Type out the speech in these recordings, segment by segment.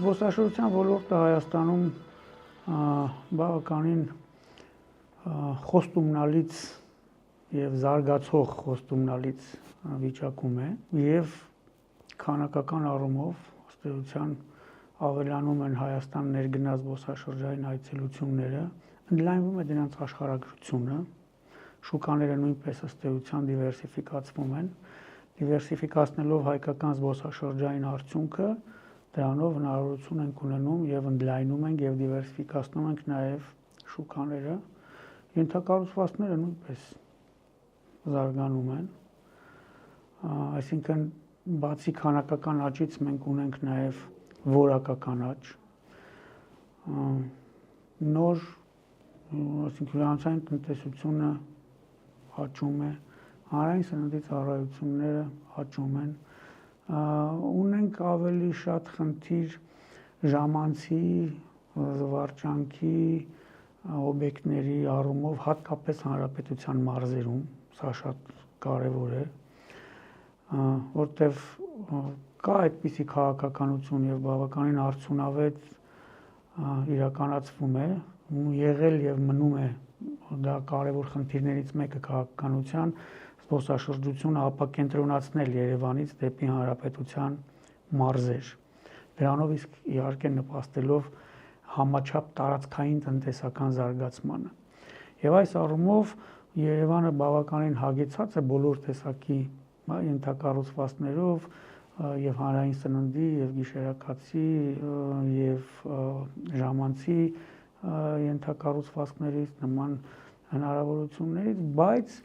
Զբոսաշրջության ոլորտը Հայաստանում բավականին խոստումնալից եւ զարգացող խոստումնալից վիճակում է եւ քանակական առումով ըստ էության ավելանում են Հայաստան ներգնաց զբոսաշրջային այցելությունները, ընդլայնվում է դրանց աշխարհագրությունը, շուկաները նույնպես ըստ էության դիվերսիֆիկացվում են, դիվերսիֆիկացնելով հայկական զբոսաշրջային արդյունքը, դրանով հնարավորություն ենք ունենում եւ ընդլայնում ենք եւ դիվերսիֆիկացնում ենք նաեւ շուկաները, ենթակառուցվածքները նույնպես զարգանում են, այսինքն բացի քանակական աճից մենք ունենք նաեւ որակական աճ, նոր, այսինքն հյուրանոցային տնտեսությունը աճում է, հանրային սննդի ծառայությունները աճում են, ունենք ավելի շատ խնդիր ժամանցի, զվարճանքի օբյեկտների առումով, հատկապես հանրապետության մարզերում, սա շատ կարևոր է, որտեղ կա այդպիսի քաղաքականություն եւ բավականին արդյունավետ իրականացվում է, եղել եւ մնում է դա կարևոր խնդիրներից մեկը քաղաքականության զբոսաշրջությունը ապակենտրոնացնել Երևանից դեպի հանրապետության մարզեր։ Դրանով իսկ իհարկե նպաստելով համաչափ տարածքային տնտեսական զարգացմանը։ Եվ այս առումով Երևանը բավականին հագեցած է բոլոր տեսակի ենթակառուցվածքներով եւ հանրային սննդի եւ գիշերակացի եւ ժամանցի ենթակառուցվածքներից նման հնարավորություններից, բայց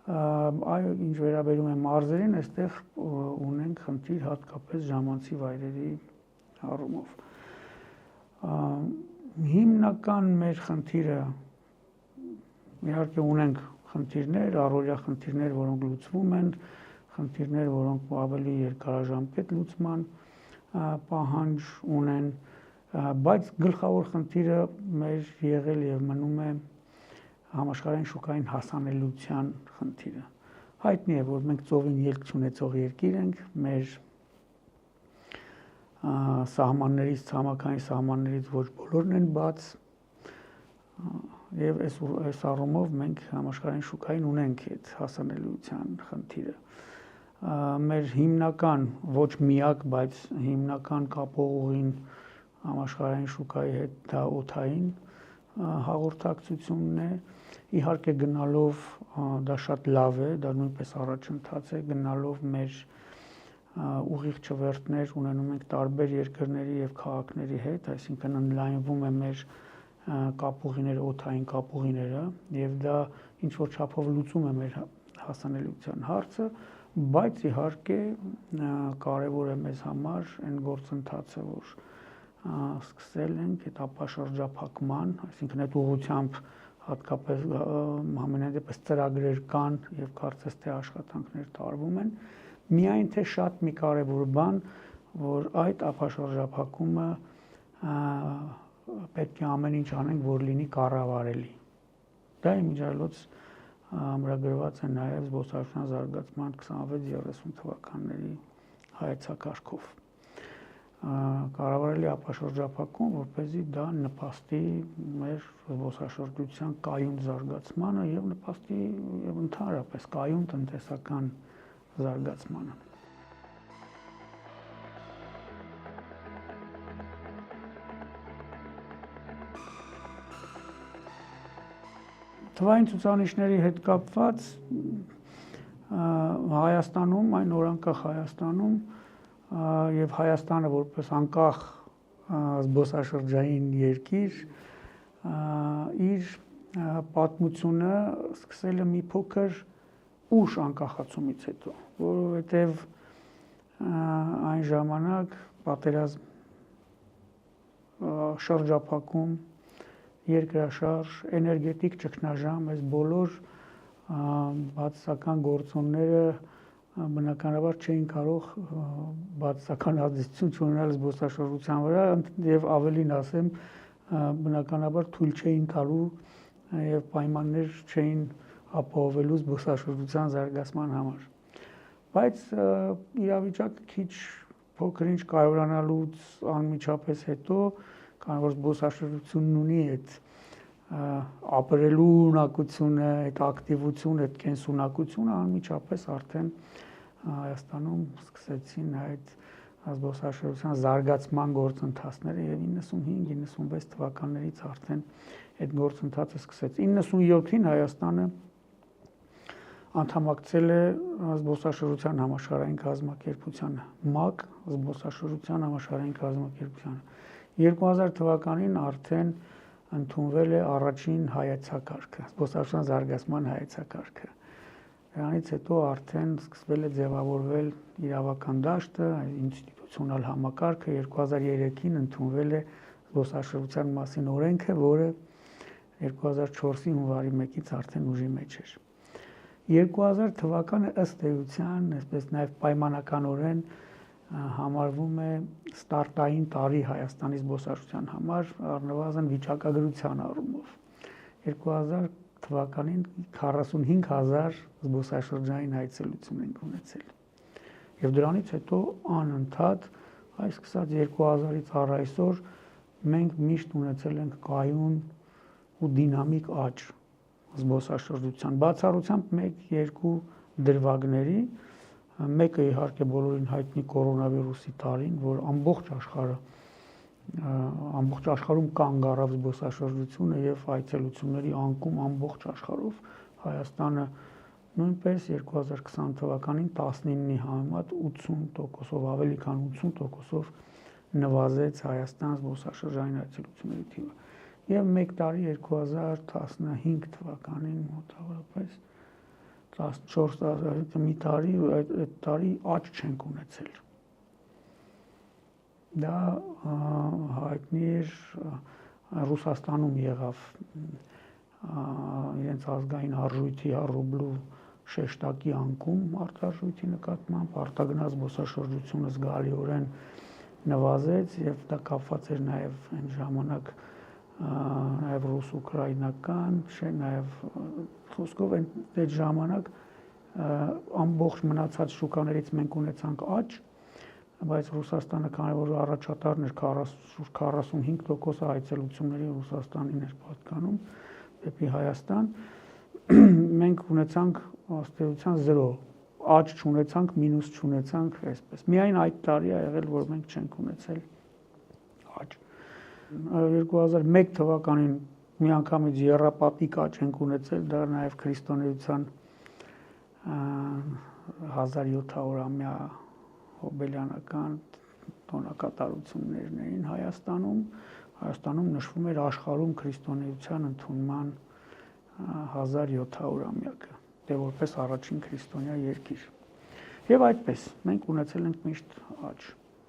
այո, ինչ վերաբերում է մարզերին, այստեղ ունենք խնդիր հատկապես ժամանցի վայրերի առումով։ Հիմնական մեր խնդիրը իհարկե ունենք խնդիրներ, առօրյա խնդիրներ, որոնք լուծվում են, խնդիրներ, որոնք ավելի երկարաժամկետ լուծման պահանջ ունեն, բայց գլխավոր խնդիրը մեր եղել եւ մնում է համաշխարհային շուկային հասանելիության խնդիրը։ Հայտնի է, որ մենք ծովին ելք չունեցող երկիր ենք, մեր սահմաններից, ցամաքային սահմաններից ոչ բոլորն են բաց, եւ այս առումով մենք համաշխարհային շուկային ունենք այդ հասանելիության խնդիրը։ Մեր հիմնական, ոչ միակ, բայց հիմնական կապող ուղին համաշխարհային շուկայի հետ դա օդային հաղորդակցությունն է, իհարկե գնալով դա շատ լավ է, դա նույնպես առաջընթաց է, գնալով մեր ուղիղ չվերթներ ունենում ենք տարբեր երկրների եւ քաղաքների հետ, այսինքն ընդլայնվում է մեր կապուղիները, օդային կապուղիները եւ դա ինչ որ չափով լուծում է մեր հասանելիության հարցը, բայց իհարկե կարևոր է մեզ համար այն գործընթացը, որ սկսել ենք այդ ապաշրջափակման, այսինքն այդ ուղղությամբ հատկապես համենայն դեպս ծրագրեր կան եւ կարծես թե աշխատանքներ տարվում են, միայն թե շատ մի կարևոր բան, որ այդ ապաշրջափակումը պետք է ամեն ինչ անենք, որ լինի կառավարելի։ Դա իմիջիայլոց ամրագրված է նաեւ զբոսաշրջության զարգացման 26-30 թվականների հայեցակարգով։ Կառավարելի ապաշրջափակում, որպեսզի դա նպաստի մեր զբոսաշրջության կայուն զարգացմանը եւ նպաստի եւ ընդհանրապես կայուն տնտեսական զարգացմանը։ Թվային ցուցանիշների հետ կապված Հայաստանում, այն օրանկախ Հայաստանում եւ Հայաստանը որպես անկախ զբոսաշրջային երկիր իր պատմությունը սկսել է մի փոքր ուշ անկախացումից հետո, որովհետեւ այն ժամանակ պատերազմ, շրջափակում, երկրաշարժ, էներգետիկ ճգնաժամ, այս բոլոր բացասական գործոնները բնականաբար չէին կարող բացասական ազդեցություն չունենալ զբոսաշրջության վրա եւ ավելին ասեմ, բնականաբար թույլ չէին տալու եւ պայմաններ չէին ապահովելու զբոսաշրջության զարգացման համար։ Բայց իրավիճակը քիչ փոքր ինչ կայունանալուց անմիջապես հետո, քանի որ զբոսաշրջությունն ունի այդ ապրելու ունակությունը, այդ ակտիվությունը, այդ կենսունակությունը, անմիջապես արդեն Հայաստանում սկսեցին այդ զբոսաշրջության զարգացման գործընթացները եւ 95-96 թվականներից արդեն այդ գործընթացը սկսեց։ 97-ին Հայաստանը անդամակցել է զբոսաշրջության համաշխարհային կազմակերպությանը, ՄԱԿ զբոսաշրջության համաշխարհային կազմակերպությանը։ 2000 թվականին արդեն ընդունվել է առաջին հայեցակարգը, զբոսաշրջության զարգացման հայեցակարգը։ Դրանից հետո արդեն սկսվել է ձևավորվել իրավական դաշտը, ինստիտուցիոնալ համակարգը, 2003-ին ընդունվել է զբոսաշրջության մասին օրենքը, որը 2004-ի հունվարի 1-ից արդեն ուժի մեջ էր։ 2000 թվականը ըստ էության, այսպես նաև պայմանականորեն համարվում է ստարտային տարի Հայաստանի զբոսաշրջության համար, առնվազն վիճակագրության առումով։ 2000 թվականին 45000 զբոսաշրջային այցելություն ենք ունեցել։ Եվ դրանից հետո անընդհատ, սկսած 2000-ից առ այսօր, մենք միշտ ունեցել ենք կայուն ու դինամիկ աճ զբոսաշրջության։ Բացառությամբ 1-2 դրվագների, մեկը իհարկե բոլորին հայտնի կորոնավիրուսի տարին, որ ամբողջ աշխարհում կանգ առավ զբոսաշրջությունը եւ այցելությունների անկում ամբողջ աշխարհով, Հայաստանը նույնպես 2020 թվականին 19-ի համեմատ 80%-ով, ավելի քան 80%-ով նվազեց Հայաստան զբոսաշրջային այցելությունների թիվը։ Եվ մեկ տարի 2015 թվականին մոտավորապես 14 մի տարի այդ տարի աճ չենք ունեցել։ Դա հայտնի էր Ռուսաստանում եղավ իրենց ազգային արժույթի ռուբլու շեշտակի անկում արտարժույթի նկատմամբ, արտագնաց զբոսաշրջությունը զգալիորեն նվազեց եւ դա կապված էր նաեւ այն ժամանակ նաև ռուս-ուկրաինական, նաև խոսքով այդ ժամանակ ամբողջ մնացած շուկաներից մենք ունեցանք աճ, բայց Ռուսաստանը քանի որ առաջատարն էր 45% այցելությունների Ռուսաստանին էր պատկանում դեպի Հայաստան, մենք ունեցանք ըստեյության 0, աճ չունեցանք, մինուս չունեցանք, այսպես։ Միայն այդ տարի ա եղել, որ մենք չենք ունեցել աճ։ 2001 թվականին միանգամից եռապատիկ աճ ենք ունեցել, դա նաև քրիստոնեության 1700-ամյա հոբելյանական տոնակատարություններն էին Հայաստանում նշվում էր աշխարհում քրիստոնեության ընդունման 1700-ամյակը, դե որպես առաջին քրիստոնյա երկիր։ Եվ այդպես մենք ունեցել ենք միշտ աճ։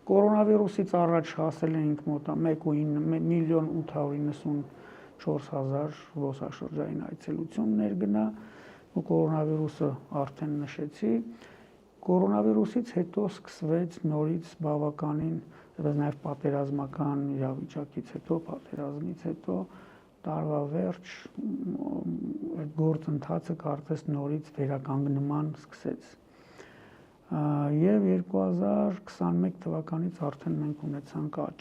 Կորոնավիրուսից առաջ հասել էինք մոտ 1.894.000 զբոսաշրջային այցելություն ներգնա, ու կորոնավիրուսը արդեն նշեցի։ Կորոնավիրուսից հետո սկսվեց նորից բավականին, նաև պատերազմական իրավիճակից հետո, պատերազմից հետո տարվա վերջ այդ գործընթացը կարծես նորից վերականգնման սկսեց։ Եվ 2021 թվականից արդեն մենք ունեցանք աճ։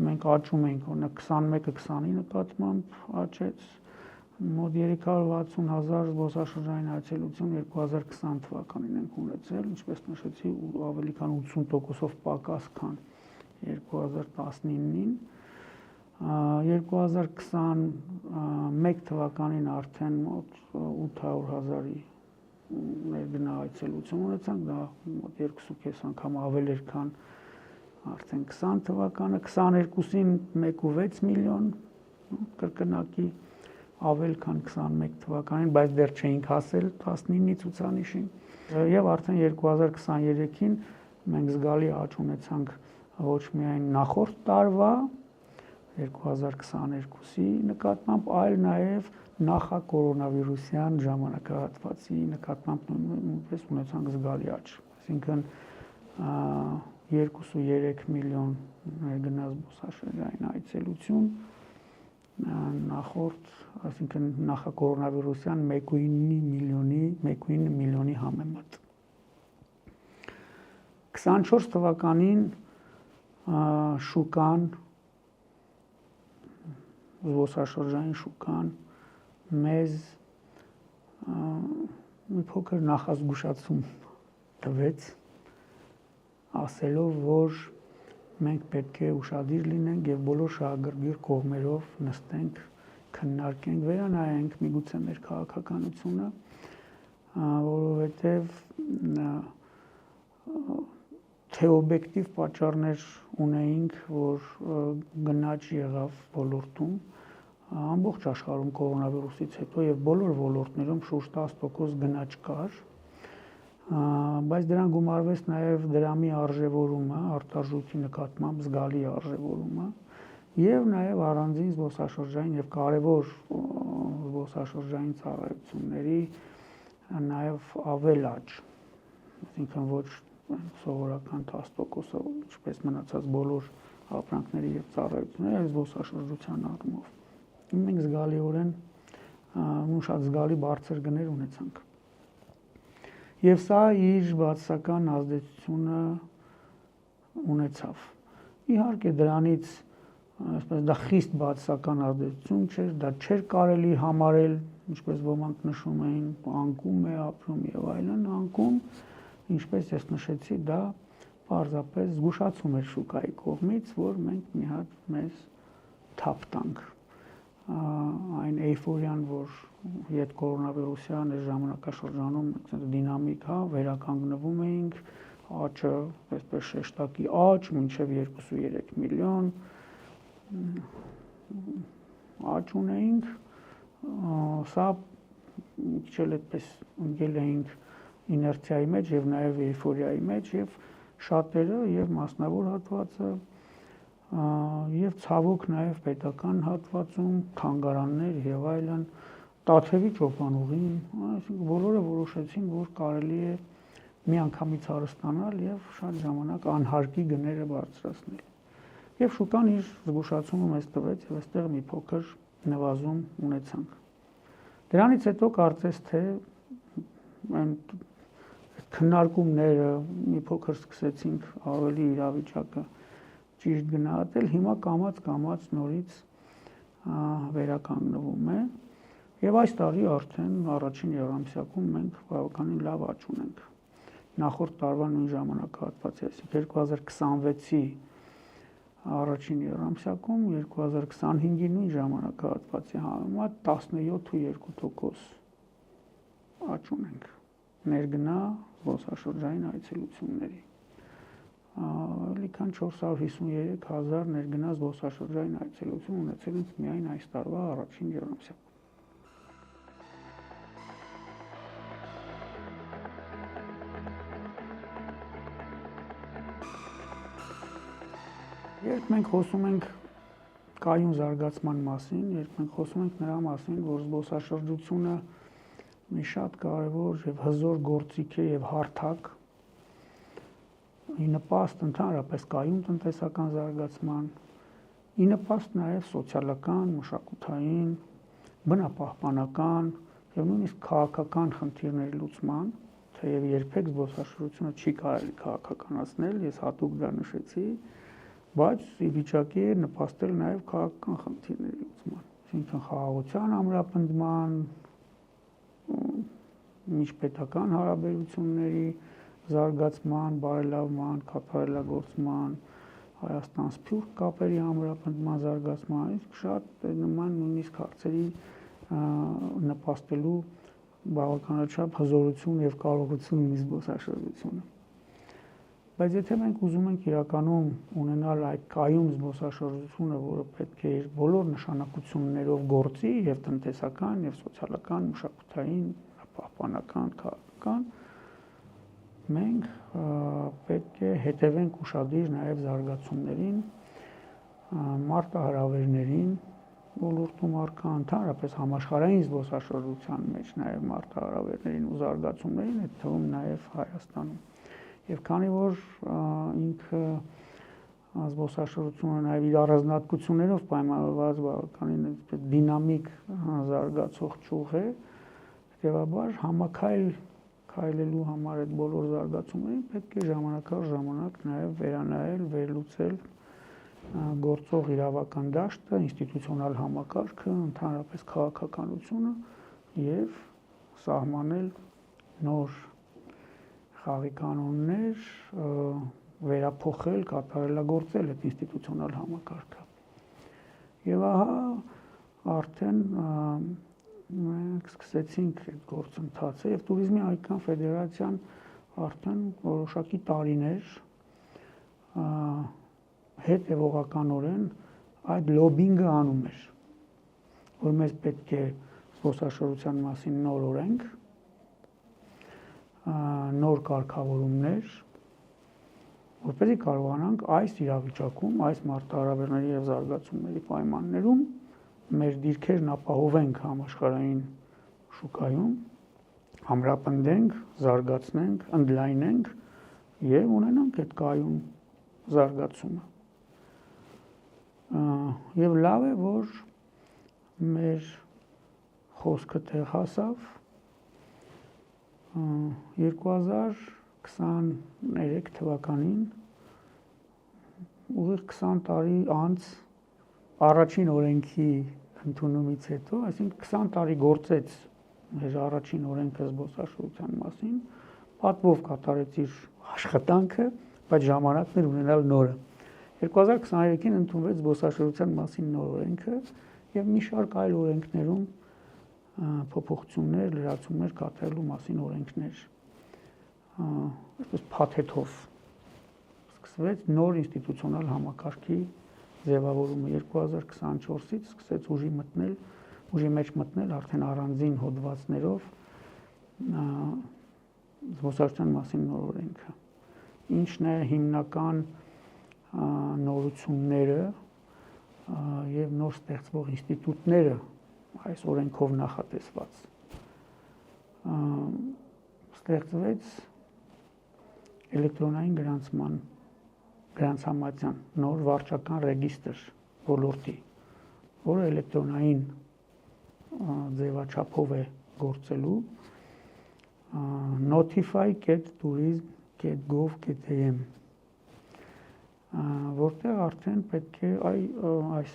Մենք աճում ենք, 21-ը 20-ի նկատմամբ աճեց, մոտ 360,000 զբոսաշրջային այցելություն 2020 թվականին ենք ունեցել, ինչպես նշեցի, ավելի քան 80%-ով պակաս, քան 2019-ին։ 2021 թվականին արդեն մոտ 800,000-ի ներգնա այցելություն ունեցանք, դա մոտ 2.5 անգամ ավել էր, քան արդեն 20 թվականը, 22-ին 1.6 միլիոն կրկնակի ավել, քան 21 թվականին, բայց դեռ չէինք հասել 19-ի ցուցանիշին։ Եվ արդեն 2023-ին մենք զգալի աճ ունեցանք ոչ միայն նախորդ տարվա 2022-ի նկատմամբ, այլ նաև նախակորոնավիրուսյան ժամանակահատվածի նկատմամբ նույնպես ունեցանք զգալի աճ, այսինքն 2.3 միլիոն ներգնա զբոսաշրջային այցելություն նախորդ, այսինքն նախակորոնավիրուսյան 1.9 միլիոնի համեմատ։ 24 թվականին շուկան, զբոսաշրջային շուկան մեզ մի փոքր նախազգուշացում տվեց, ասելով, որ մենք պետք է ուշադիր լինենք եւ բոլոր շահագրգիռ կողմերով նստենք, քննարկենք, վերանայենք միգուցե մեր քաղաքականությունը, որովհետեւ թե օբյեկտիվ պատճառներ ունեինք, որ գնաճ եղավ ոլորտում, ամբողջ աշխարհում կորոնավիրուսից հետո եւ բոլոր ոլորտներում շուրջ 10% գնաճ կար, բայց դրան գումարվեց նաեւ դրամի արժևորումը, արտարժույթի նկատմամբ զգալի արժևորումը եւ նաեւ առանձին զբոսաշրջային եւ կարեւոր զբոսաշրջային ծառայությունների նաեւ ավելաճ, այսինքն ոչ սովորական 10%-ը, ինչպես մնացած բոլոր ապրանքների եւ ծառայությունների, այլ զբոսաշրջության առումով։ Մենք զգալիորեն շատ զգալի բարձր գներ ունեցանք։ Եվ սա իր բացասական ազդեցությունը ունեցավ։ Իհարկե դրանից այսպես դա խիստ բացասական ազդեցություն չէր, դա չէր կարելի համարել, ինչպես ոմանք նշում էին, անկում է ապրում եւ այլն, անկում, ինչպես ես նշեցի, դա պարզապես զգուշացում էր շուկայի կողմից, որ մենք մի հատ մեզ թափ տանք։ Այն էյֆորիան, որ յետ կորոնավիրուսյան այս ժամանակաշրջանում դինամիկ, վերականգնվում էինք, աճը, այսպես շեշտակի աճ, մինչև 2-3 միլիոն աճ ունեինք, սա քիչ էլ այդպես ընկել էինք իներցիայի մեջ եւ նաեւ էյֆորիայի մեջ եւ շատերը եւ մասնավոր հատվածը եւ ցավոք նաեւ պետական հատվածում թանգարաններ եւ այլն Տաթևի ճոպանուղին, այսինքն բոլորը որոշեցին, որ կարելի է միանգամից հարստանալ եւ շատ ժամանակ անհարկի գները բարձրացնել։ Եվ շուկան իր զգուշացումը մեզ տվեց եւ այստեղ մի փոքր նվազում ունեցանք։ Դրանից հետո կարծես թե այն քննարկումները մի փոքր սկսեցինք ավելի իրավիճակը ճիշտ գնահատել, հիմա կամաց նորից վերականգնվում է եւ այս տարի արդեն առաջին երամսյակում մենք բավականին լավ աճ ունենք։ Նախորդ տարվա նույն ժամանակահատվածի, այսինքն 2026-ի առաջին երամսյակում 2025-ի նույն ժամանակահատվածի համեմատ 17.2% աճ ունենք։ Ներգնա զբոսաշրջային այցելությունների։ Լիքան 453,000 ներգնա զբոսաշրջային այցելություն ունեցել ենք միայն այս տարվա առաջին երամսյակում։ Երբ մենք խոսում ենք կայուն զարգացման մասին, երբ մենք խոսում ենք նրա մասին, որ զբոսաշրջությունը մի շատ կարևոր եւ հզոր գործիք է եւ հարթակ, ի նպաստ ընդհանրապես կայուն տնտեսական զարգացման, ի նպաստ նաեւ սոցիալական, մշակութային, բնապահպանական եւ նույնիսկ քաղաքական խնդիրների լուծման, թեև երբեք զբոսաշրջությունը չի կարելի քաղաքականացնել, ես հատուկ դա նշեցի, բայց ի վիճակի է նպաստել նաեւ քաղաքական խնդիրների լուծման, այսինքն խաղաղության ամրապնդման, միջպետական հարաբերությունների զարգացման, բարելավման, կատարելագործման, Հայաստան-Սփյուռք կապերի ամրապնդման զարգացման, իսկ շատ նման նույնիսկ հարցերի նպաստելու բավականաչափ հզորություն եւ կարողություն ունի զբոսաշրջությունը։ Բայց եթե մենք ուզում ենք իրականում ունենալ այդ կայուն զբոսաշրջությունը, որը պետք է իր բոլոր նշանակություններով գործի եւ տնտեսական, եւ սոցիալական, մշակութային, պահպանական, քաղաքական, մենք պետք է հետևենք ուշադիր նաեւ զարգացումներին, մարտահրավերներին, ոլորտում առկա ընդհանրապես համաշխարհային զբոսաշրջության մեջ նաեւ մարտահրավերներին ու զարգացումներին, այդ թվում նաեւ Հայաստանում։ Եվ քանի որ ինքը զբոսաշրջությունը նաեւ իր առանձնահատկություններով պայմանավորված բավականին դինամիկ զարգացող ճյուղ է, հետեւաբար համակայլ քայլելու համար այդ բոլոր զարգացումներին պետք է ժամանակ առ ժամանակ նաև վերանայել, վերլուծել գործող իրավական դաշտը, ինստիտուցիոնալ համակարգը, ընդհանրապես քաղաքականությունը եւ սահմանել նոր խաղի կանոններ, վերափոխել, կատարելագործել այդ ինստիտուցիոնալ համակարգը։ Եվ ահա արդեն մենք սկսեցինք այդ գործընթացը եւ Տուրիզմի Հայկական Ֆեդերացիան արդեն որոշակի տարիներ հետևողականորեն այդ լոբինգը անում էր, որ մեզ պետք է զբոսաշրջության մասին նոր օրենք, նոր կարգավորումներ, որպեսզի կարողանանք այս իրավիճակում, այս մարտահրավերների եւ զարգացումների պայմաններում մեր դիրքերն ապահովենք համաշխարհային շուկայում, ամրապնդենք, զարգացնենք, ընդլայնենք եւ ունենանք այդ կայուն զարգացումը։ Եվ լավ է, որ մեր խոսքը տեղ հասավ 2023 թվականին ուղիղ 20 տարի անց առաջին օրենքի ընդունումից հետո, այսինքն 20 տարի գործեց մեր առաջին օրենքը զբոսաշրջության մասին, պատվով կատարեց իր աշխատանքը, բայց ժամանակն էր ունենալ նորը։ 2023-ին ընդունվեց զբոսաշրջության մասին նոր օրենքը եւ մի շարք այլ օրենքներում փոփոխություններ, լրացումներ կատարելու մասին օրենքներ այսպես փաթեթով սկսվեց նոր ինստիտուցիոնալ համակարգի ձևավորումը 2024-ից սկսեց ուժի մեջ մտնել արդեն առանձին հոդվածներով զբոսաշրջության մասին նոր օրենքը։ Ինչն է հիմնական նորությունները եւ նոր ստեղծվող ինստիտուտները այս օրենքով նախատեսված ստեղծվեց էլեկտրոնային գրանցամատյան նոր վարչական ռեգիստր ոլորտի, որը էլեկտրոնային ձևաչափով է գործելու notify.tourism.gov.am որտեղ արդեն պետք է այս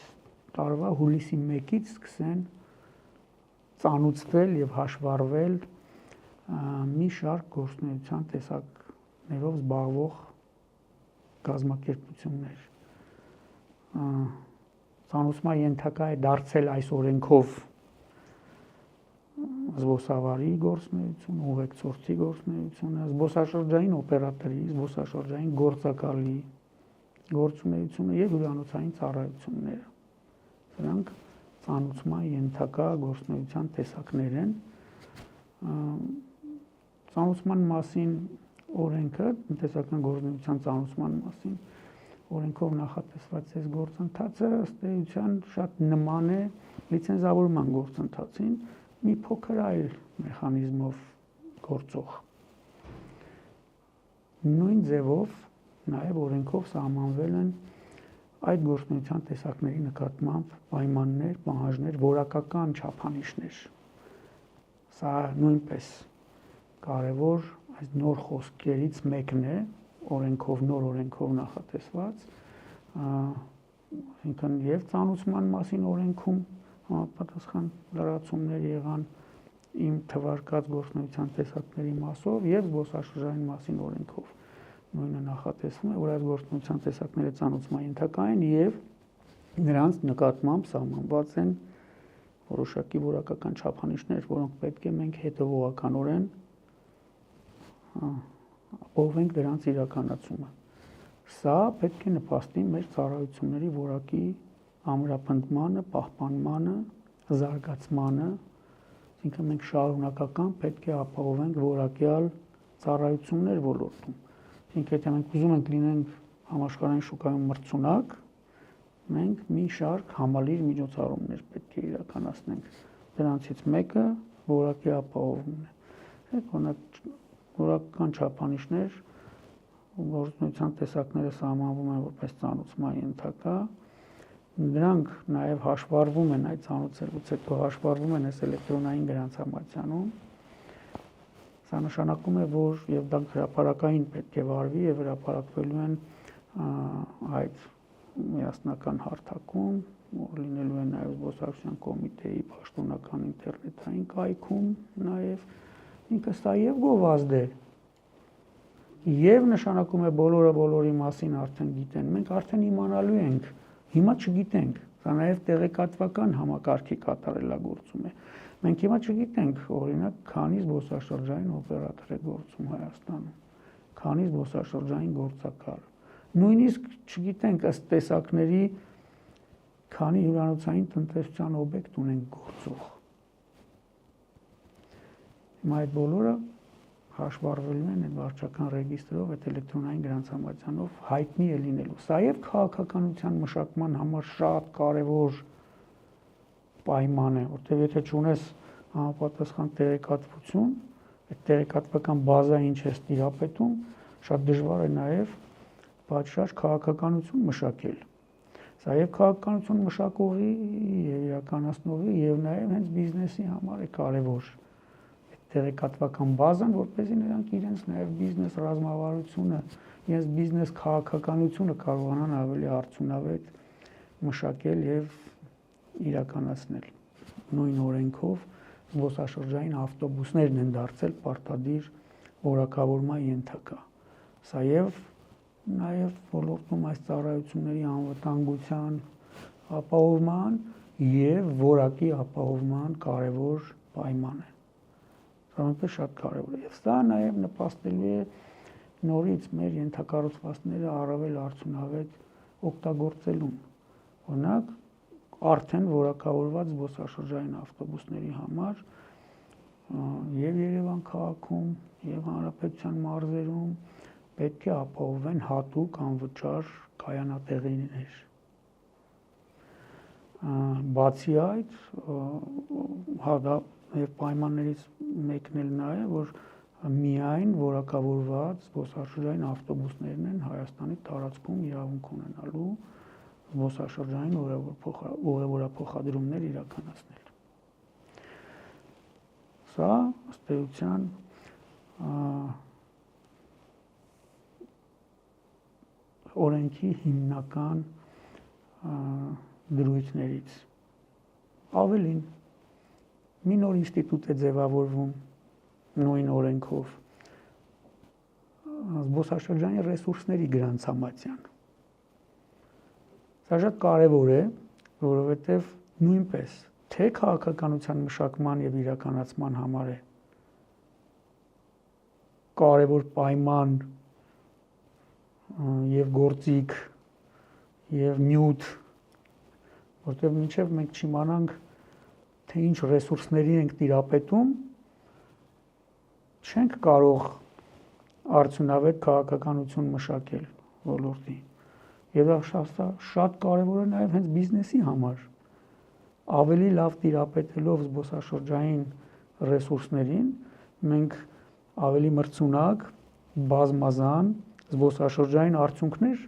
տարվա հուլիսի 1-ից սկսեն ծանուցվել եւ հաշվառվել մի շարք գործունեության տեսակներով զբաղվող կազմակերպություններ։ Ծանուցման ենթակա է դարձել այս օրենքով զբոսավարի գործունեությունը, ուղեկցորդի գործունեությունը, զբոսաշրջային օպերատորի, զբոսաշրջային գործակալի գործունեությունը եւ հյուրանոցային ծառայությունները։ Սրանք ծանուցման ենթակա գործունեության տեսակներ են։ Ծանուցման մասին օրենքը, տնտեսական գործունեության ծանուցման մասին օրենքով նախատեսված այս գործընթացը ըստ էության շատ նման է լիցենզավորման գործընթացին, մի փոքր այլ մեխանիզմով գործող։ Նույն ձևով նաև օրենքով սահմանվել են այդ գործունեության տեսակների նկատմամբ պայմաններ, պահանջներ, որակական չափանիշներ։ Սա նույնպես կարևոր այս նոր խոսքերից մեկն է, նոր օրենքով նախատեսված, այսինքն եւ ծանուցման մասին օրենքում համապատասխան լրացումներ եղան իմ թվարկած գործունեության տեսակների մասով եւ զբոսաշրջային մասին օրենքով նույնը նախատեսվում է, որ այս գործունեության տեսակները ծանուցման ենթակա են եւ նրանց նկատմամբ սահմանված են որոշակի որակական չափանիշներ, որոնք պետք է մենք հետևողականորեն ապահովենք դրանց իրականացումը։ Սա պետք է նպաստի մեր ծառայությունների որակի ամրապնդմանը, պահպանմանը, զարգացմանը, այսինքն մենք շարունակական պետք է ապահովենք որակյալ ծառայություններ ոլորտում։ Այսինքն եթե մենք ուզում ենք լինենք համաշխարհային շուկայում մրցունակ, մենք մի շարք համալիր միջոցառումներ պետք է իրականացնենք։ Դրանցից մեկը որակի ապահովումն է։ Օրինակ որակական չափանիշներ գործունեության տեսակները սահմանվում են որպես ծանուցման ենթակա, դրանք նաև հաշվառվում են այդ ծանուցելուց հետո հաշվառվում են այս էլեկտրոնային գրանցամատյանում, Սա նշանակում է, որ եւ դա հրապարակային պետք է վարվի եւ հրապարակվելու են այդ միասնական հարթակում, որ լինելու է նաեւ զբոսաշրջության կոմիտեի պաշտոնական ինտերնետային կայքում, նաեւ ինքը սա եւ գովազդ է եւ նշանակում է բոլորը բոլորի մասին արդեն գիտեն։ Մենք արդեն իմանալու ենք, հիմա չգիտենք։ Սա նաեւ տեղեկատվական համակարգի կատարելագործում է։ Մենք հիմա չգիտենք, օրինակ, քանի զբոսաշրջային օպերատոր է գործում Հայաստանում, քանի զբոսաշրջային գործակալ։ Նույնիսկ չգիտենք ըստ տեսակների քանի հյուրանոցային տնտեսության օբյեկտ ունենք գործող։ Հիմա այդ բոլորը հաշվառվելու են այդ վարչական ռեգիստրով, այդ էլեկտրոնային գրանցամատյանով հայտնի է լինելու։ Սա եւ քաղաքականության մշակման համար շատ կարեւոր պայման է, որտեղ եթե չունես համապատասխան տեղեկատվություն, այդ տեղեկատվական բազա ինչ է տիրապետում, շատ դժվար է նաև պատշաճ քաղաքականություն մշակել։ Սա եւ քաղաքականություն մշակողի եւ իրականացնողի եւ նաև հենց բիզնեսի համար է կարեւոր այդ տեղեկատվական բազան, որպեսզի նրանք իրենց նաև բիզնես ռազմավարությունը, իրենց բիզնես քաղաքականությունը կարողանան ավելի արդյունավետ մշակել եւ իրականացնել։ Նույն օրենքով զբոսաշրջային ավտոբուսներն են դարձել պարտադիր որակավորման ենթակա։ Սա եւ նաև ոլորտում այս ծառայությունների անվտանգության ապահովման եւ որակի ապահովման կարևոր պայման է։ Սա շատ կարևոր է։ Եվ սա նաև նպաստելու է նորից մեր ենթակառուցվածքները առավել արդյունավետ օգտագործելուն։ Օրինակ, արդեն որակավորված զբոսաշրջային ավտոբուսների համար եւ Երևան քաղաքում եւ հանրապետության մարզերում պետք է ապահովեն հատուկ անվճար կայանատեղիներ։ Բացի այդ, դա եւ պայմաններից մեկն էլ նա է, որ միայն որակավորված զբոսաշրջային ավտոբուսներն են Հայաստանի տարածքում իրավունք ունենալու զբոսաշրջային ուղևորափոխադրումներ իրականացնել։ Սա ըստ էության օրենքի հիմնական դրույթներից ավելին մի նոր ինստիտուտ է ձևավորվում նույն օրենքով զբոսաշրջային ռեսուրսների գրանցամատյան։ Սա շատ կարևոր է, որովհետև նույնպես թե քաղաքականության մշակման եւ իրականացման համար է կարևոր պայման եւ գործիք եւ նյութ, որտեղ մինչեւ մենք չիմանանք թե ինչ ռեսուրսների ենք տիրապետում, չենք կարող արդյունավետ քաղաքականություն մշակել ոլորտի։ Եվ դա շատ կարևոր է նաև հենց բիզնեսի համար։ Ավելի լավ տիրապետելով զբոսաշրջային ռեսուրսներին, մենք ավելի մրցունակ, բազմազան զբոսաշրջային արդյունքներ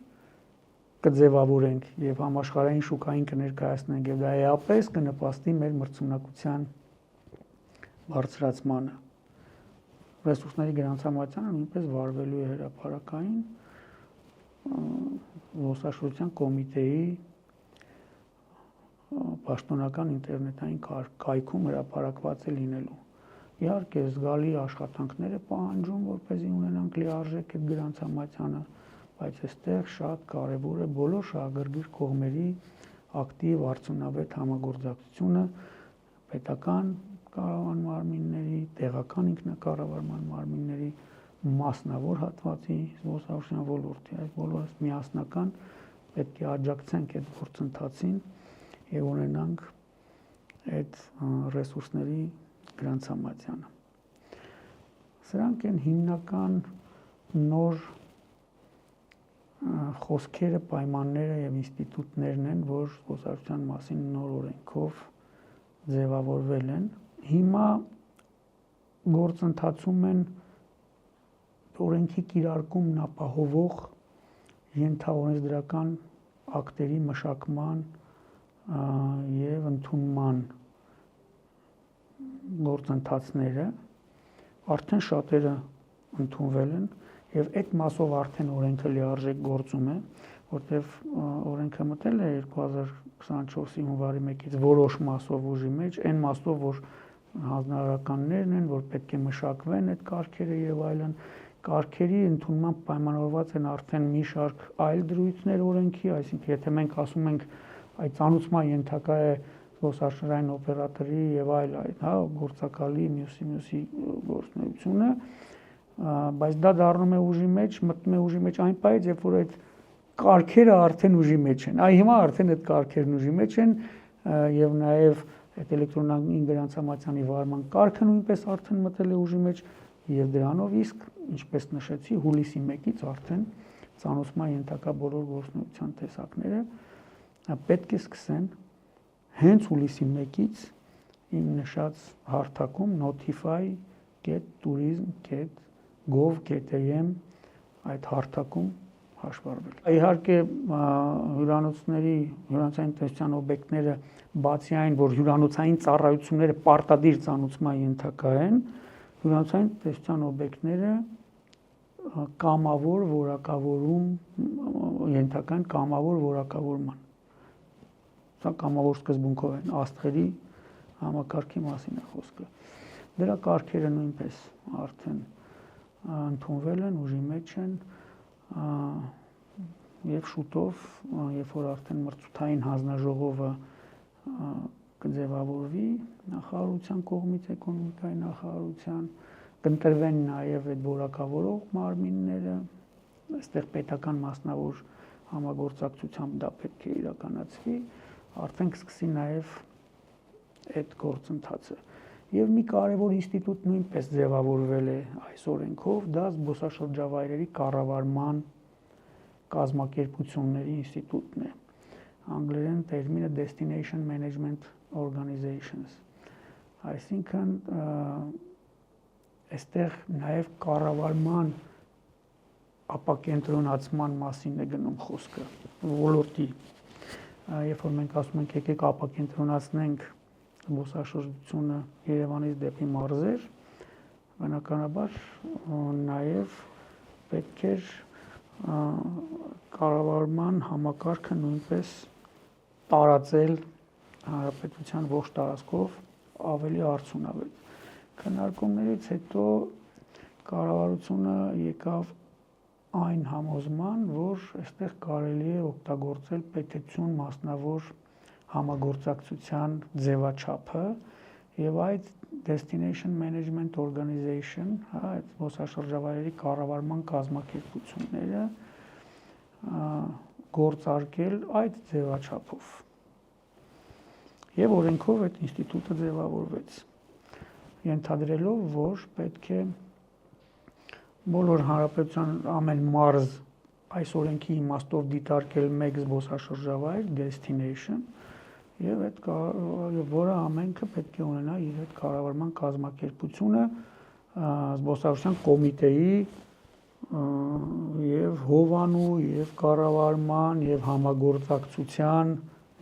կձևավորենք եւ համաշխարհային շուկային կներկայացնենք եւ դա էապես կնպաստի մեր մրցունակության բարձրացմանը։ Ռեսուրսների գրանցամատյանը նույնպես վարվելու է հրապարակային զբոսաշրջության կոմիտեի պաշտոնական ինտերնետային կայքում հրապարակված է լինելու։ Իհարկե զգալի աշխատանքներ է պահանջում, որպեսզի ունենանք լիարժեք այդ գրանցամատյանը, բայց այստեղ շատ կարևոր է բոլոր շահագրգիռ կողմերի ակտիվ արդյունավետ համագործակցությունը պետական կառավարման մարմինների, տեղական ինքնակառավարման մարմինների, մասնավոր հատվածի զբոսաշրջության ոլորտի, այս բոլորս միասնական պետք է աջակցենք այդ գործընթացին եւ ունենանք այդ ռեսուրսների գրանցամատյանը։ Սրանք են հիմնական նոր խոսքերը, պայմանները եւ ինստիտուտներն են, որ զբոսաշրջության մասին նոր օրենքով ձևավորվել են։ Հիմա գործընթացում են օրենքի կիրարկումն ապահովող ենթաօրենսդրական ակտերի մշակման եւ ընդունման գործընթացները, արդեն շատերը ընդունվել են եւ այդ մասով արդեն օրենքը լիարժեք գործում է, որտեվ օրենքը մտել է 2024-ի հունվարի 1-ից որոշ մասով ուժի մեջ, այն մասով, որ հանձնարարականներն են, որ պետք է մշակվեն այդ կարգերը եւ այլն, կարգերի ընդունման պայմանավորված են արդեն մի շարք այլ դրույթներ օրենքի, այսինքն եթե մենք ասում ենք այդ ծանուցման ենթակա է զբոսաշրջային օպերատորի եւ այլ, հա, գործակալի մյուսի գործունեությունը, բայց դա դառնում է ուժի մեջ, մտնում է ուժի մեջ այն պահից, երբ որ այդ կարգերը արդեն ուժի մեջ են։ Այ հիմա արդեն այդ կարգերն ուժի մեջ են եւ նաեւ այդ էլեկտրոնային գրանցամատյանի վարման կարգը նույնպես արդեն մտել է ուժի մեջ եւ դրանով իսկ, ինչպես նշեցի, հուլիսի 1-ից արդեն ծանուցման ենթակա բոլոր գործունեության տեսակները պետք է սկսեն հենց հուլիսի 1-ից իմ նշած հարթակում notify.tourism.gov.am այդ հարթակում հաշվառվել։ Իհարկե հյուրանոցային տնտեսության օբյեկտները բացի այն, որ հյուրանոցային ծառայությունները պարտադիր ծանուցման ենթակա են, հյուրանոցային տնտեսության օբյեկտները կամավոր որակավորում ենթակա են կամավոր որակավորման։ Սա կամավոր սկզբունքով են աստղերի համակարգի մասին է խոսքը։ Դրա կարգերը նույնպես արդեն ընդունվել են, ուժի մեջ են եւ շուտով, երբ որ արդեն մրցութային հանձնաժողովը կձևավորվի նախարարության կողմից, էկոնոմիկայի նախարարության, կընտրվեն նաեւ այդ որակավորող մարմինները, այստեղ պետական մասնավոր համագործակցությամբ դա պետք է իրականացվի, արդեն կսկսի նաեւ այդ գործընթացը։ Եվ մի կարևոր ինստիտուտ նույնպես ձևավորվել է այս օրենքով, դա զբոսաշրջավայրերի կառավարման կազմակերպությունների ինստիտուտն է։ Անգլերեն տերմինը Destination Management Organizations։ Այսինքն այստեղ նաև կառավարման ապակենտրոնացման մասին է գնում խոսքը ոլորտի։ Երբ որ մենք ասում ենք եկեք ապակենտրոնացնենք զբոսաշրջությունը Երևանից դեպի մարզեր, բնականաբար նաև պետք է կառավարման համակարգը նույնպես տարածել հանրապետության ողջ տարածքով ավելի արդյունավետ։ Քննարկումներից հետո կառավարությունը եկավ այն համոզման, որ այստեղ կարելի է օգտագործել պետություն մասնավոր համագործակցության ձևաչափը եւ այդ Destination Management Organization, հա, այդ զբոսաշրջավայրերի կառավարման կազմակերպությունները գործարկել այդ ձևաչափով։ Եվ օրենքով այդ ինստիտուտը ձևավորվեց, ենթադրելով, որ պետք է բոլոր հանրապետության ամեն մարզ այս օրենքի իմաստով դիտարկել մեկ զբոսաշրջավայր, destination, եւ այդ որը ամենքը պետք է ունենա իր այդ կառավարման կազմակերպությունը զբոսաշրջության կոմիտեի եւ հովանու եւ կառավարման եւ համագործակցության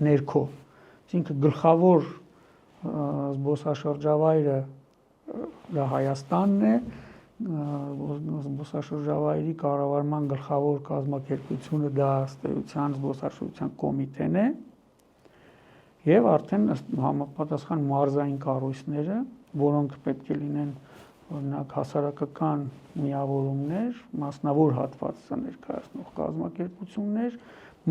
ներքո։ Այսինքն գլխավոր զբոսաշրջավայրը դա Հայաստանն է, զբոսաշրջավայրի կառավարման գլխավոր կազմակերպությունը դա ըստ էության զբոսաշրջության կոմիտեն է եւ արդեն համապատասխան մարզային կառույցները, որոնք պետք է լինեն օրինակ հասարակական միավորումներ, մասնավոր հատվածը ներկայացնող կազմակերպություններ,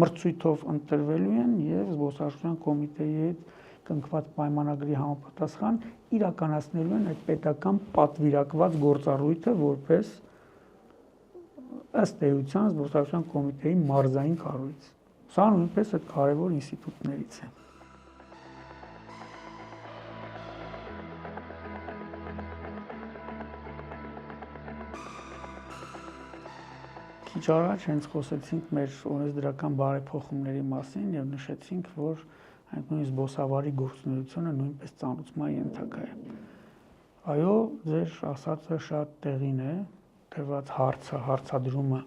մրցույթով ընտրվելու են եւ զբոսաշրջության կոմիտեի հետ կնքված պայմանագրի համապատասխան իրականացնելու են այդ պետական պատվիրակված գործառույթը որպես ըստ էության զբոսաշրջության կոմիտեի մարզային կառույց։ Սա նույնպես այդ կարևոր ինստիտուտներից է։ Քիչ առաջ հենց խոսեցինք մեր օրենսդրական բարեփոխումների մասին եւ նշեցինք, որ այդ նույն զբոսավարի գործունեությունը նույնպես ծանուցման ենթակա է։ Այո, ձեր ասածը շատ տեղին է, դրված հարցադրումը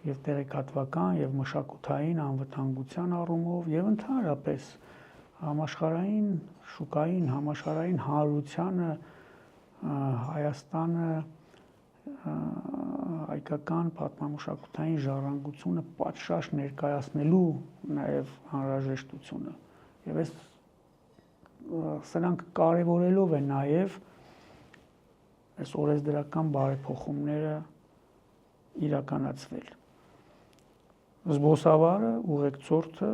եւ տեղեկատվական եւ մշակութային անվտանգության առումով եւ ընդհանրապես համաշխարհային շուկային, համաշխարհային հանրությանը Հայաստանը հայկական պատմամշակութային ժառանգությունը պատշաճ ներկայացնելու նաև անհրաժեշտությունը եւ այս սրանք կարևորելով է նաև այս օրենսդրական բարեփոխումները իրականացվել զբոսավարը, ուղեկցորդը,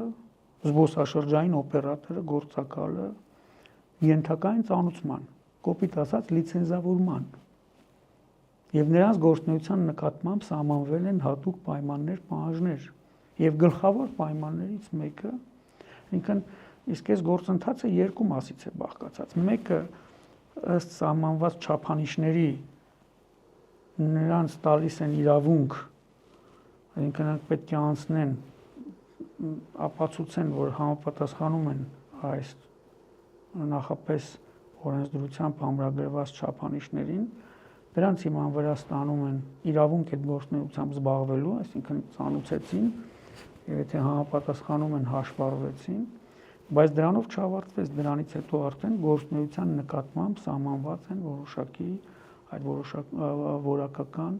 զբոսաշրջային օպերատորը, գործակալը ենթակային ծանուցման, կոպիտ ասած լիցենզավորման եւ նրանց գործունեության նկատմամբ սահմանվել են հատուկ պայմաններ, պահանջներ եւ գլխավոր պայմաններից մեկը, ինքն իսկ այս գործընթացը երկու մասից է բաղկացած։ Մեկը ըստ սահմանված չափանիշների նրանց տալիս են իրավունք, այսինքն նրանք պետք է անցնեն, ապացուցեն, որ համապատասխանում են այս նախապես օրենսդրությամբ ամրագրված չափանիշներին, դրանց հիման վրա ստանում են իրավունք այդ գործունեությամբ զբաղվելու, այսինքն ծանուցեցին, եւ եթե համապատասխանում են հաշվառվեցին, բայց դրանով չավարտվեց, դրանից հետո արդեն գործունեության նկատմամբ սահմանված են որոշակի այդ որակական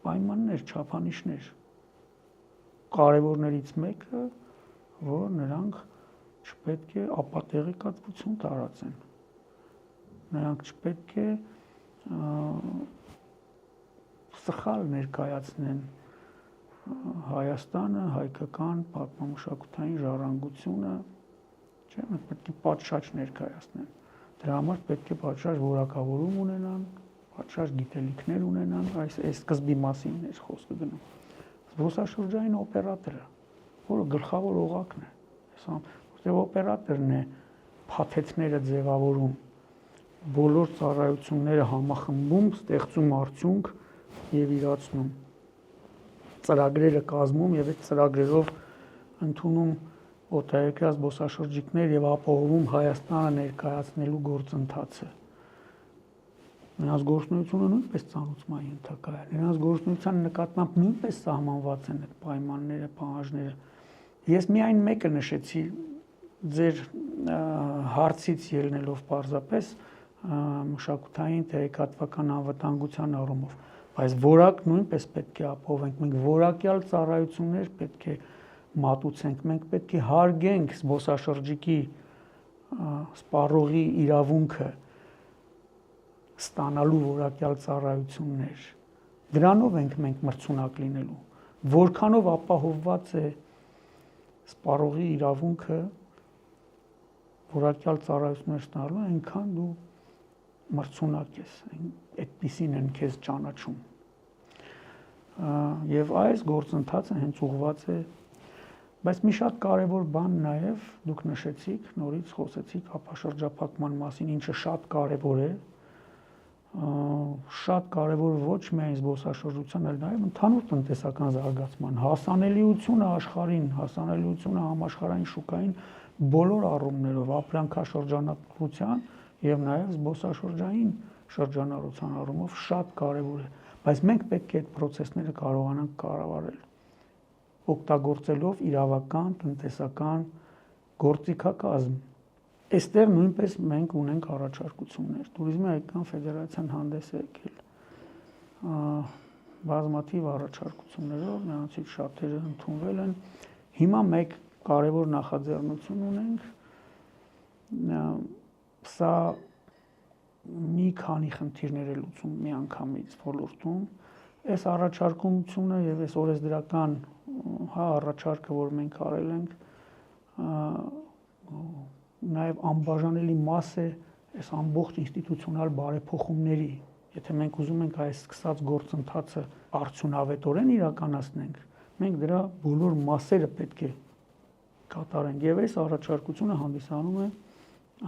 պայմաններ, չափանիշներ։ Կարևորներից մեկը, որ նրանք չպետք է ապատեղի կատվություն տարածեն։ Նրանք չպետք է սխալ ներկայացնեն Հայաստանը, հայկական պատմամշակութային ժառանգությունը, չէ՞, մենք պետք է պատշաճ ներկայացնեն։ Դրա համար պետք է պատշաճ որակավորում ունենան, պատշաճ գիտելիքներ ունենան, այս սկզբի մասին է խոսքը գնում։ Զբոսաշրջային օպերատորը, որը գլխավոր օղակն է, որտեղ օպերատորն է փաթեթները ձևավորում, բոլոր ծառայությունները համախմբում, ստեղծում արդյունք եւ իրացնում, ծրագրերը կազմում եւ այդ ծրագրերով ընդունում օտարերկրյա զբոսաշրջիկներ եւ ապահովում Հայաստանը ներկայացնելու գործընթացը։ Նրանց գործունեությունը նույնպես ծանուցման ենթակա է, նրանց գործունեության նկատմամբ նույնպես սահմանված են այդ պայմանները, պահանջները։ Ես միայն մեկը նշեցի ձեր հարցից ելնելով պարզապես մշակութային տեղեկատվական անվտանգության առումով, բայց որակ նույնպես պետք է ապահովենք, մենք որակյալ ծառայություններ պետք է մատուցենք, մենք պետք է հարգենք զբոսաշրջիկի սպառողի իրավունքը ստանալու որակյալ ծառայություններ։ Դրանով ենք մենք մրցունակ լինելու։ Որքանով ապահովված է սպառողի իրավունքը որակյալ ծառայություններ ստանալու, այնքան դու մրցունակ ես, այդպիսին են քեզ ճանաչում։ Եվ այս գործընթացը հենց ուղղված է, բայց մի շատ կարևոր բան նաև դուք նշեցիք, նորից խոսեցիք ապաշրջափակման մասին, ինչը շատ կարևոր է, շատ կարևոր ոչ միայն զբոսաշրջության, այլ նաև ընդհանուր տնտեսական զարգացման, հասանելիությունը աշխարհին, հասանելիությունը համաշխարհային շուկային բոլոր առումներով, ապրանքաշրջանառության եւ նաև զբոսաշրջային շրջանառության առումով շատ կարևոր է, բայց մենք պետք է այդ process-ները կարողանանք կառավարել, օգտագործելով իրավական, տնտեսական գործիքակազմ։ Այստեղ նույնպես մենք ունենք առաջարկություններ։ Տուրիզմի հայկական ֆեդերացիան հանդես է եկել բազմաթիվ առաջարկություններով, նրանցից շատերը ընդունվել են։ Հիմա մեկ կարևոր նախաձեռնություն ունենք։ Սա մի քանի խնդիրներ է լուծում միանգամից ոլորտում։ Այս առաջարկությունը եւ այս օրենսդրական առաջարկը, որ մենք արել ենք, նաև անբաժանելի մաս է այս ամբողջ ինստիտուցիոնալ բարեփոխումների։ Եթե մենք ուզում ենք այս սկսած գործընթացը արդյունավետորեն իրականացնենք, մենք դրա բոլոր մասերը պետք է կատարենք եւ այս առաջարկությունը հանդիսանում է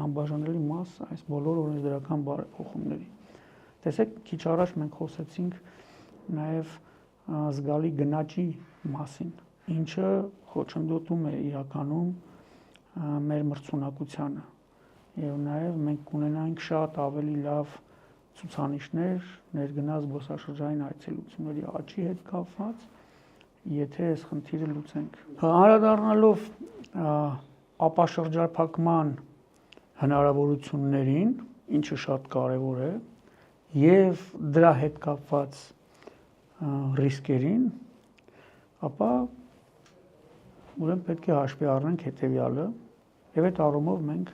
անբաժանելի մաս այս բոլոր օրենսդրական բարեփոխումների։ Տեսեք, քիչ առաջ մենք խոսեցինք նաև զգալի գնաճի մասին, ինչը խոչընդոտում է իրականում մեր մրցունակությանը եւ նաեւ մենք կունենանք շատ ավելի լավ ցուցանիշներ ներգնաց զբոսաշրջային այցելությունների աճի հետ կապված, եթե այս խնդիրը լուծենք։ Անդրադառնալով ապաշրջափակման հնարավորություններին, ինչը շատ կարեւոր է, եւ դրա հետ կապված ռիսկերին, ապա ուրեմն պետք է հաշվի առնենք հետեւյալը եւ այդ առումով մենք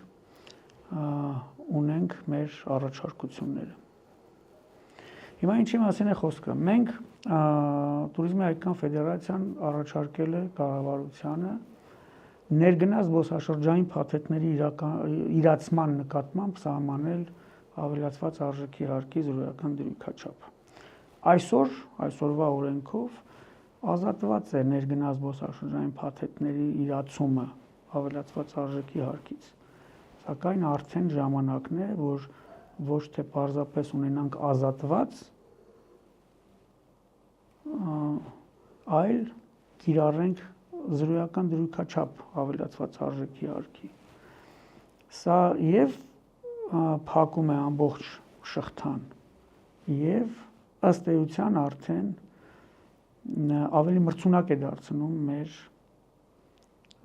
ունենք մեր առաջարկությունները։ Հիմա ինչի մասին է խոսքը։ Մենք Տուրիզմի հայկական ֆեդերացիան առաջարկել է կառավարությանը ներգնաց զբոսաշրջային փաթեթների իրացման նկատմամբ սահմանել ավելացված արժեքի հարկի զրոյական դրույքաչափ։ Այսօրվա օրենքով ազատված է ներգնաց զբոսաշրջային փաթեթների իրացումը ավելացված արժեքի հարկից։ Սակայն արդեն ժամանակն է, որ ոչ թե պարզապես ունենանք ազատված, այլ կիրառենք զրոյական դրույքաչափ ավելացված արժեքի հարկի։ Սա եւ փակում է ամբողջ շղթան եւ ըստ էության արդեն ավելի մրցունակ է դարձնում մեր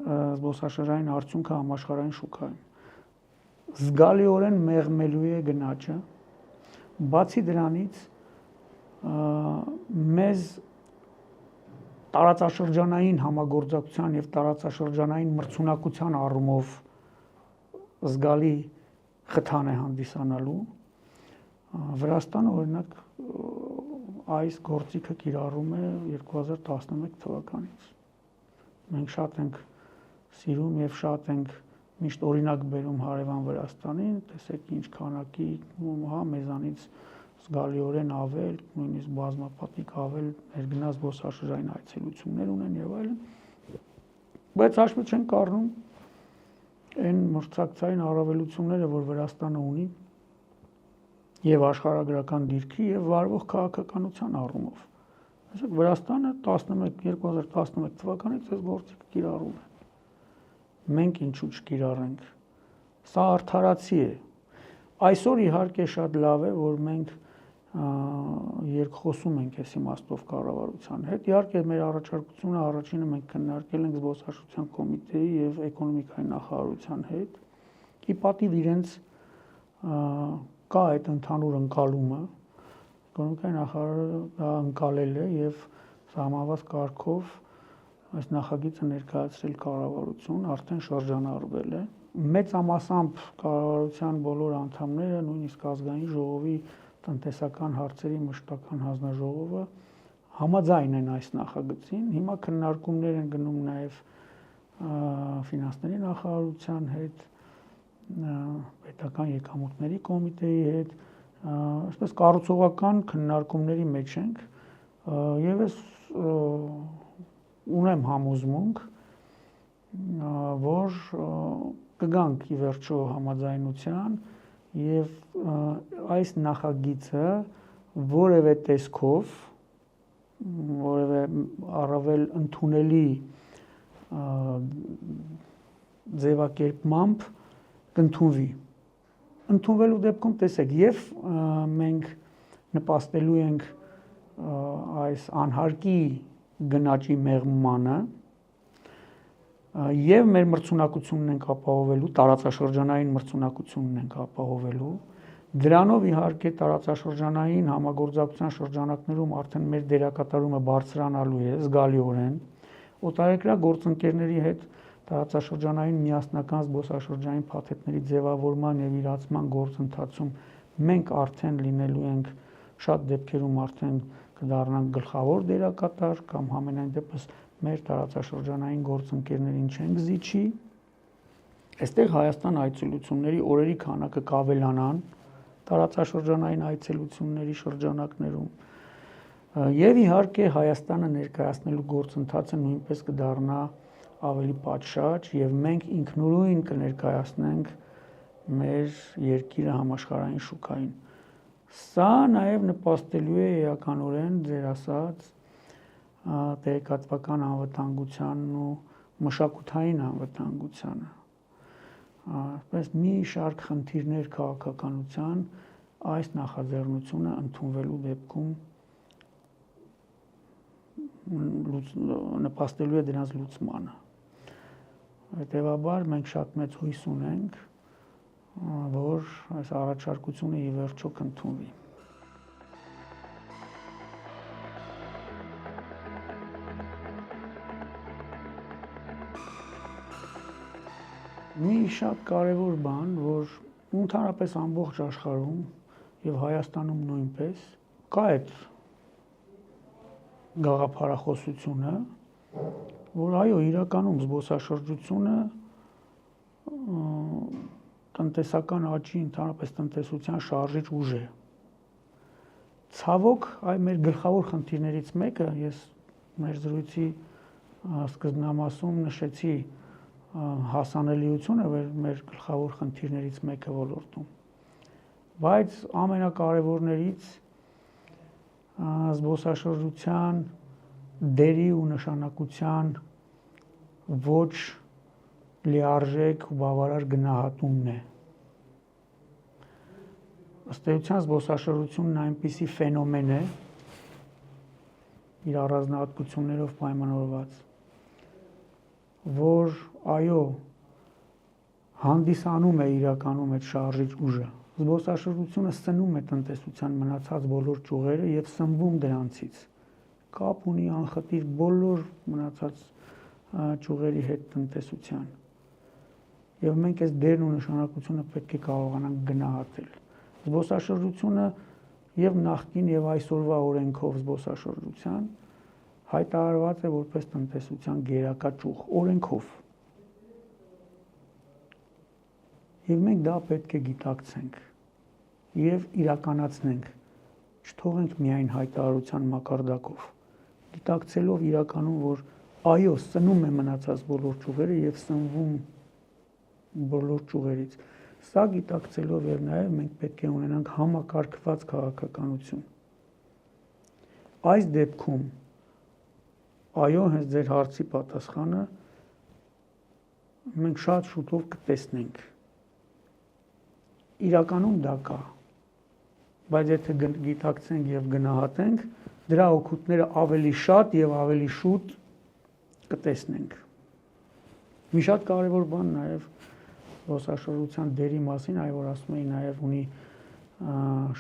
զբոսաշրջային արդյունքը համաշխարհային շուկայում։ Զգալիորեն մեղմելու է գնաճը, բացի դրանից մեզ տարածաշրջանային համագործակցության եւ տարածաշրջանային մրցունակության առումով զգալի խթան է հանդիսանալու։ Վրաստանը օրինակ այս գործիքը կիրառում է 2011 թվականից։ Մենք շատ ենք սիրում եւ շատ ենք միշտ օրինակ բերում հարևան Վրաստանին, տեսեք ինչ քանակի, մեզանից զգալիորեն ավել, նույնիսկ բազմապատիկ ավել ներգնաց զբոսաշրջային այցելություններ ունեն եւ այլն։ Բայց հաշվի չենք առնում այն մրցակցային առավելությունները, որ Վրաստանը ունի եւ աշխարհագրական դիրքի եւ վարվող քաղաքականության առումով։ Այսինքն Վրաստանը 2011 թվականից այս գործիքը կիրառում է։ Մենք ինչու չկիրառենք։ Սա արդարացի է։ Այսօր իհարկե շատ լավ է, որ մենք երկխոսում ենք այս իմաստով կառավարության հետ։ Իհարկե մեր առաջարկությունը առաջինը մենք քննարկել ենք զբոսաշրջության կոմիտեի եւ էկոնոմիկայի նախարարության հետ։ Ի պատիվ իրենց կա այդ ընդհանուր ընկալումը, էկոնոմիկայի նախարարը դա ընկալել է եւ սահմանված կարգով այս նախագիծը ներկայացրել կառավարություն, արդեն շրջանառվել է։ Մեծամասամբ կառավարության բոլոր անդամները, նույնիսկ ազգային ժողովի տնտեսական հարցերի մշտական հանձնաժողովը համաձայն են այս նախագծին։ Հիմա քննարկումներ են գնում նաև ֆինանսների նախարարության հետ, պետական եկամուտների կոմիտեի հետ, այսպես կառուցողական քննարկումների մեջ ենք եւ ես ունեմ համոզմունք, որ կգանք ի վերջո համաձայնության եւ այս նախագիծը որևէ տեսքով, որևէ առավել ընդունելի ձևակերպմամբ կընդունվի։ Ընդունվելու դեպքում տեսեք, եւ մենք նպաստելու ենք այս անհարկի գնաճի մեղմմանը եւ մեր մրցունակությունն ենք ապահովելու, տարածաշրջանային մրցունակությունն ենք ապահովելու։ Դրանով իհարկե տարածաշրջանային համագործակցության շրջանակներում արդեն մեր դերակատարումը բարձրանալու է զգալիորեն։ Օտարերկրյա գործընկերների հետ տարածաշրջանային միասնական զբոսաշրջային փաթեթների ձևավորման եւ իրացման գործընթացում մենք արդեն լինելու ենք շատ դեպքերում արդեն կդառնանք գլխավոր դերակատար կամ համենայն դեպս մեր տարածաշրջանային գործընկերներին չենք զիջի։ Այստեղ Հայաստան այցելությունների օրերի քանակը կավելանան տարածաշրջանային այցելությունների շրջանակներում եւ իհարկե Հայաստանը ներկայացնելու գործընթացը նույնպես կդառնա ավելի պատշաճ եւ մենք ինքնուրույն կներկայացնենք մեր երկիրը համաշխարհային շուկային։ Սա նաև նպաստելու է էականորեն ձեր ասած տեղեկատվական անվտանգությանն ու մշակութային անվտանգությանը։ Այսպես մի շարք խնդիրներ քաղաքականության այս նախաձեռնությունը ընդունվելու դեպքում նպաստելու է դրանց լուծմանը։ Հետևաբար մենք շատ մեծ հույս ունենք, որ այս առաջարկությունը ի վերջո կընդունվի։ Մի շատ կարևոր բան, որ ընդհանրապես ամբողջ աշխարհում եւ Հայաստանում նույնպես կա այդ գաղափարախոսությունը, որ այո, իրականում զբոսաշրջությունը տնտեսական աճի, ընդհանրապես տնտեսության շարժիչ ուժ է։ Ցավոք, այ մեր գլխավոր խնդիրներից մեկը, ես մեր զրույցի սկզբնամասում նշեցի հասանելիությունը մեր գլխավոր խնդիրներից մեկը ոլորտում։ Բայց ամենակարևորներից զբոսաշրջության դերի ու նշանակության ոչ լիարժեք ու բավարար գնահատումն է։ Ըստ էության զբոսաշրջությունն այնպիսի ֆենոմեն է, իր առանձնահատկություններով պայմանավորված, որ այո, հանդիսանում է իրականում այդ շարժիչ ուժը։ Զբոսաշրջությունը սնում է տնտեսության մնացած բոլոր ճյուղերը եւ սնվում դրանցից։ Կապ ունի անխտիր բոլոր մնացած ճյուղերի հետ տնտեսության։ Եվ մենք այս դերն ու նշանակությունը պետք է կարողանանք գնահատել։ Զբոսաշրջությունը եւ նախկին եւ այսօրվա օրենքով զբոսաշրջության հայտարարված է որպես տնտեսության գերակա ճյուղ օրենքով։ Եվ մենք դա պետք է գիտակցենք եւ իրականացնենք, չթողենք միայն հայտարարության մակարդակով, գիտակցելով իրականում, որ այո, սնում է մնացած բոլոր ճյուղերը եւ սնվում բոլոր ճյուղերից։ Սա գիտակցելով եւ նաեւ մենք պետք է ունենանք համակարգված քաղաքականություն։ Այս դեպքում այո, հենց ձեր հարցի պատասխանը մենք շատ շուտով կտեսնենք։ Իրականում դա կա, բայց եթե գիտակցենք եւ գնահատենք, դրա օգուտները ավելի շատ եւ ավելի շուտ կտեսնենք։ Մի շատ կարևոր բան նաեւ զբոսաշրջության դերի մասին, այ որ ասում էի նաեւ ունի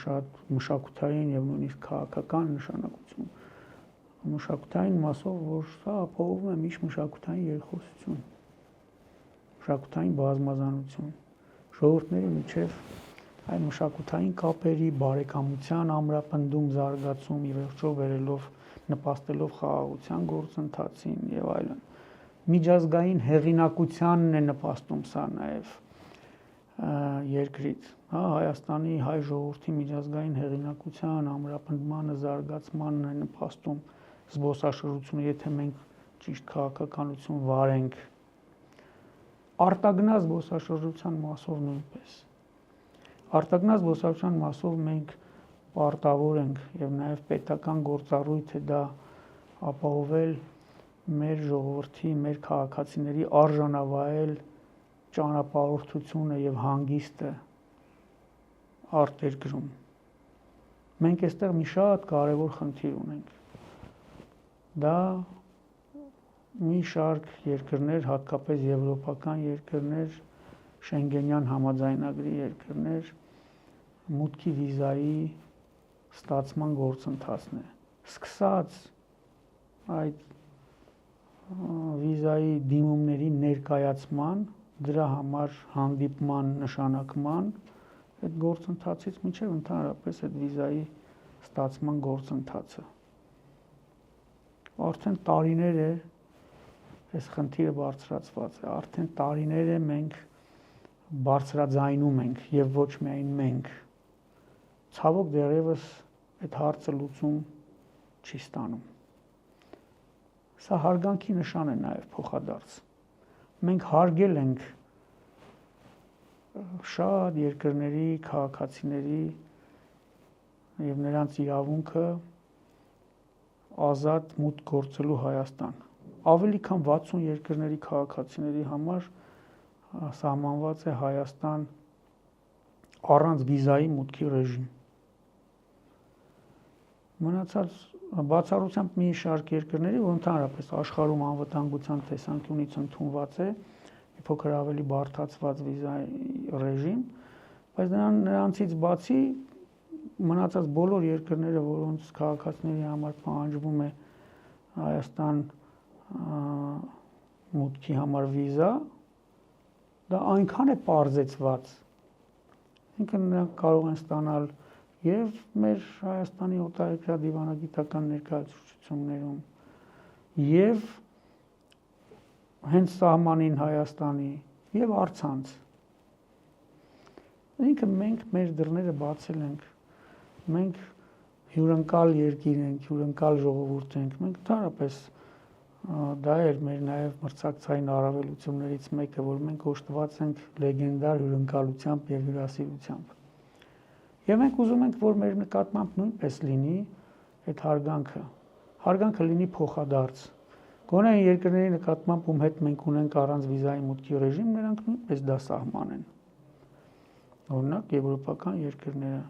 շատ մշակութային եւ նույնիսկ քաղաքական նշանակություն։ Մշակութային մասով, որ սա ապահովում է միշտ մշակութային երկխոսություն, մշակութային բազմազանություն, ժողովուրդների միջև այ մշակութային կապերի, բարեկամության ամրապնդում, զարգացում եւ վերջո վերելով նպաստելով խաղաղության գործընթացին եւ այլն։ Միջազգային հեղինակությանն է նպաստում սա նաեւ երկրից, հա, Հայաստանի հայ ժողովրդի միջազգային հեղինակության ամրապնդմանը, զարգացմանն է նպաստում զբոսաշրջությունը, եթե մենք ճիշտ քաղաքականություն վարենք, արտագնաց զբոսաշրջության մասով նույնպես։ Արտագնաց զբոսաշրջության մասով մենք պարտավոր ենք եւ նաեւ պետական գործառույթ է դա ապահովել մեր ժողովրդի, մեր քաղաքացիների արժանավայել ճանապարհորդությունը եւ հանգիստը արտերկրում։ Մենք այստեղ մի շատ կարևոր խնդիր ունենք։ Դա մի շարք երկրներ, հատկապես եվրոպական երկրներ, Շենգենյան համաձայնագրի երկրներ, մուտքի վիզայի ստացման գործընթացն է։ Սկսած այդ վիզայի դիմումների ներկայացման, դրա համար հանդիպման նշանակման, այդ գործընթացից մինչև ընդհանրապես այդ վիզայի ստացման գործընթացը։ Արդեն տարիներ է այս խնդիրը բարձրացված է, արդեն տարիներ է մենք բարձրաձայնում ենք եւ ոչ միայն մենք։ Ցավոք դեռևս այդ հարցը լուծում չի ստանում։ Սա հարգանքի նշան է նաեւ փոխադարձ։ Մենք հարգել ենք շատ երկրների քաղաքացիների եւ նրանց իրավունքը ազատ մուտք գործելու Հայաստան։ Ավելի քան 60 երկրների քաղաքացիների համար սահմանված է Հայաստան առանց վիզայի մուտքի ռեժիմ։ Մնացած բացառությամբ մի շարք երկրների, որ ընդհանրապես աշխարհում անվտանգության տեսանկյունից ընդունված է փոքր ավելի բարդացված վիզայի ռեժիմ, բայց նրանցից բացի մնացած բոլոր երկրները, որոնց քաղաքացիների համար պահանջվում է Հայաստան մուտքի համար վիզա, դա այնքան է պարզեցված, նրանք կարող են ստանալ եւ մեր Հայաստանի օտարերկրյա դիվանագիտական ներկայացուցչություններում եւ հենց սահմանին Հայաստանի եւ առցանց։ Մենք մեր դռները բացել ենք, մենք հյուրընկալ երկիր ենք, հյուրընկալ ժողովուրդ ենք, մենք ընդհանրապես դա էր մեր նաև մրցակցային առավելություններից մեկը, որ մենք օժտված ենք լեգենդար հյուրընկալությամբ եւ հյուրասիրությամբ։ Եվ մենք ուզում ենք, որ մեր նկատմամբ նույնպես լինի այդ հարգանքը լինի փոխադարձ։ Գոնե այն երկրների նկատմամբ, ում հետ մենք ունենք առանց վիզայի մուտքի ռեժիմ, նրանք նույնպես դա սահմանեն։ Օրինակ եվրոպական երկրները,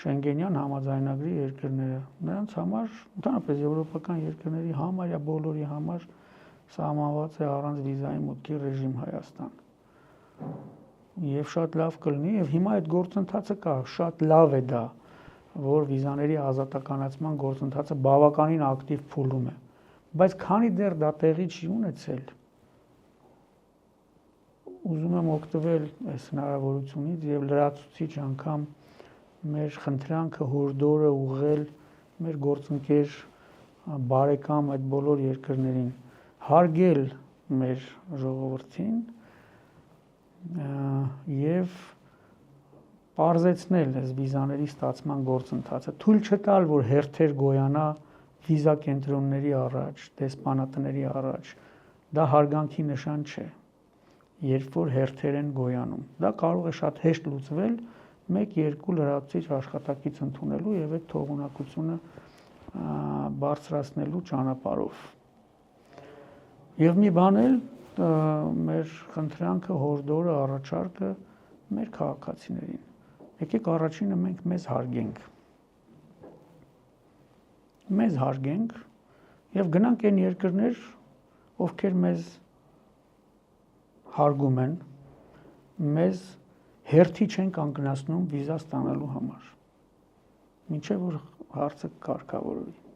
Շենգենյան համաձայնագրի երկրները, նրանց համար, ընդհանրապես եվրոպական երկրների համարյա բոլորի համար սահմանված է առանց վիզայի մուտքի ռեժիմ Հայաստան։ Եվ շատ լավ կլինի, եւ հիմա այդ գործընթացը կա, շատ լավ է դա, որ վիզաների ազատականացման գործընթացը բավականին ակտիվ փուլում է, բայց քանի դեռ դա տեղի չի ունեցել, ուզում եմ օգտվել այս հնարավորությունից եւ լրացուցիչ անգամ մեր խնդրանքը հորդորը ուղղել մեր գործընկեր բարեկամ այդ բոլոր երկրներին հարգել մեր ժողովրդին եւ պարզեցնել այս վիզաների ստացման գործընթացը, թույլ չտալ, որ հերթեր գոյանա վիզա կենտրոնների առաջ, դեսպանատների առաջ, դա հարգանքի նշան չէ, երբ որ հերթեր են գոյանում։ Դա կարող է շատ հեշտ լուծվել 1-2 լրացուցիչ աշխատակից ընդունելու եւ այդ թողունակությունը բարձրացնելու ճանապարհով։ Եվ մի բան էլ մեր խնդրանքը, հորդորը, առաջարկը մեր քաղաքացիներին։ Եկեք առաջինը մենք մեզ հարգենք եւ գնանք այն երկրներ, ովքեր մեզ հարգում են, մեզ հերթի չեն կանգնացնում վիզա ստանալու համար, մինչև որ հարցը կարգավորվի։